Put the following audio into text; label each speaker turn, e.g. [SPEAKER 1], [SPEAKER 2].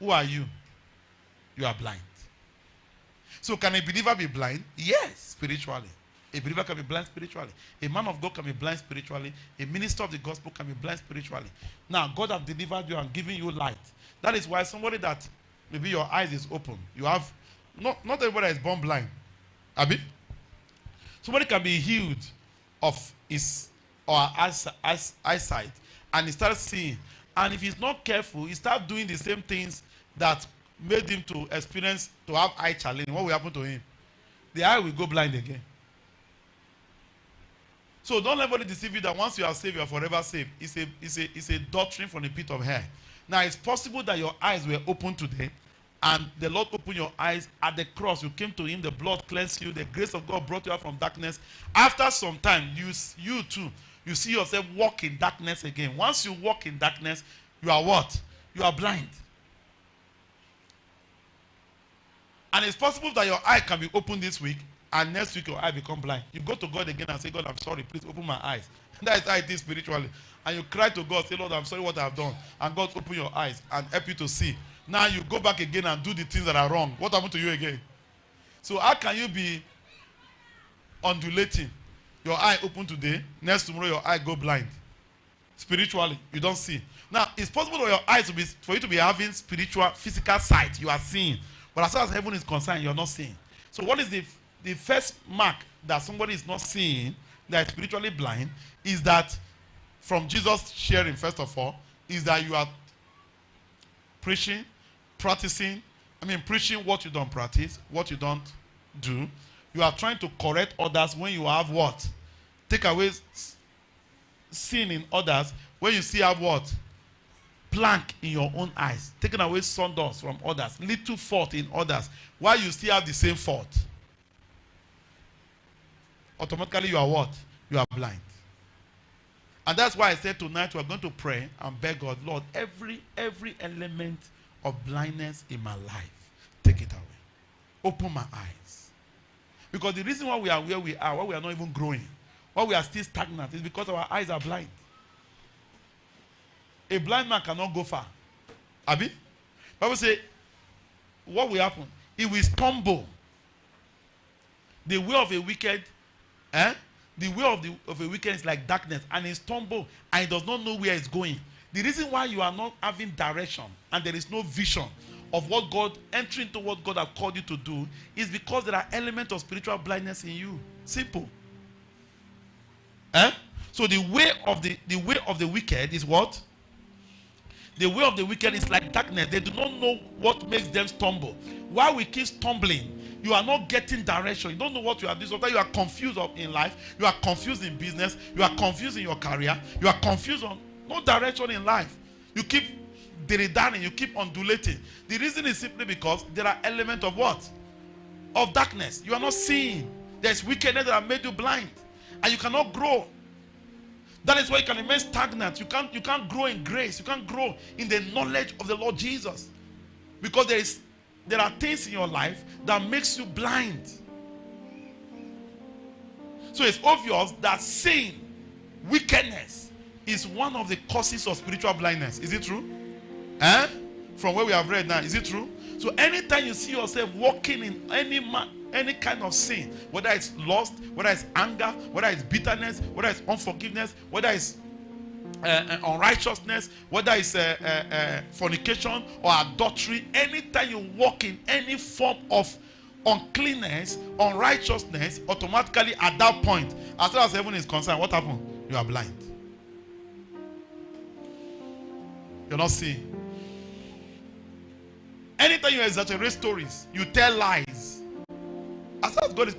[SPEAKER 1] Who are you? You are blind. So can a believer be blind? Yes, spiritually. A believer can be blind spiritually. A man of God can be blind spiritually. A minister of the gospel can be blind spiritually. Now, God has delivered you and given you light. That is why somebody that maybe your eyes is open. You have, not everybody is born blind. Abi? Somebody can be healed of his or her eyesight and he starts seeing. And if he's not careful, he starts doing the same things that made him to experience, to have eye challenge. What will happen to him? The eye will go blind again. So don't let anybody deceive you that once you are saved, you are forever saved. It's a doctrine from the pit of hell. Now, it's possible that your eyes were open today, and the Lord opened your eyes at the cross. You came to him, the blood cleansed you, the grace of God brought you out from darkness. After some time, you too, you see yourself walk in darkness again. Once you walk in darkness, you are what? You are blind. And it's possible that your eye can be opened this week, and next week your eye become blind. You go to God again and say, God, I'm sorry, please open my eyes. That is how it is spiritually. And you cry to God, say, Lord, I'm sorry what I've done. And God open your eyes and help you to see. Now you go back again and do the things that are wrong. What happened to you again? So how can you be undulating? Your eye open today, next tomorrow your eye go blind. Spiritually, you don't see. Now, it's possible for your eyes to be, for you to be having spiritual, physical sight. You are seeing. But as far as heaven is concerned, you are not seeing. So what is the first mark that somebody is not seeing, that is spiritually blind, is that from Jesus sharing, first of all, is that you are preaching, practicing, preaching what you don't practice, what you don't do. You are trying to correct others when you have what? Take away sin in others when you see have what? Plank in your own eyes. Taking away sawdust from others. Little fault in others. While you still have the same fault. Automatically you are what? You are blind. And that's why I said tonight we are going to pray and beg God, Lord, every element of blindness in my life, take it away. Open my eyes. Because the reason why we are where we are, why we are not even growing, why we are still stagnant, is because our eyes are blind. A blind man cannot go far. Abi? Bible says, what will happen? He will stumble. The way of a wicked, the way of a wicked is like darkness, and he stumble and he does not know where he's going. The reason why you are not having direction and there is no vision of what God, entering into what God has called you to do, is because there are elements of spiritual blindness in you. Simple. So the way of the wicked is what? The way of the wicked is like darkness. They do not know what makes them stumble. While we keep stumbling, you are not getting direction. You don't know what you are doing. Sometimes you are confused in life. You are confused in business. You are confused in your career. You are confused on no direction in life. You keep diridaring. You keep undulating. The reason is simply because there are elements of what? Of darkness. You are not seeing. There's wickedness that have made you blind. And you cannot grow. That is why you can remain stagnant. You can't grow in grace. You can't grow in the knowledge of the Lord Jesus. Because there are things in your life that makes you blind. So it's obvious that sin, wickedness, is one of the causes of spiritual blindness. Is it true? From where we have read now, is it true? So anytime you see yourself walking in any kind of sin, whether it's lust, whether it's anger, whether it's bitterness, whether it's unforgiveness, whether it's unrighteousness, whether it's fornication or adultery, anytime you walk in any form of uncleanness, unrighteousness, automatically at that point, as far as heaven is concerned, what happened? You are blind. You're not seeing. Anytime you exaggerate stories, you tell lies, as far as God is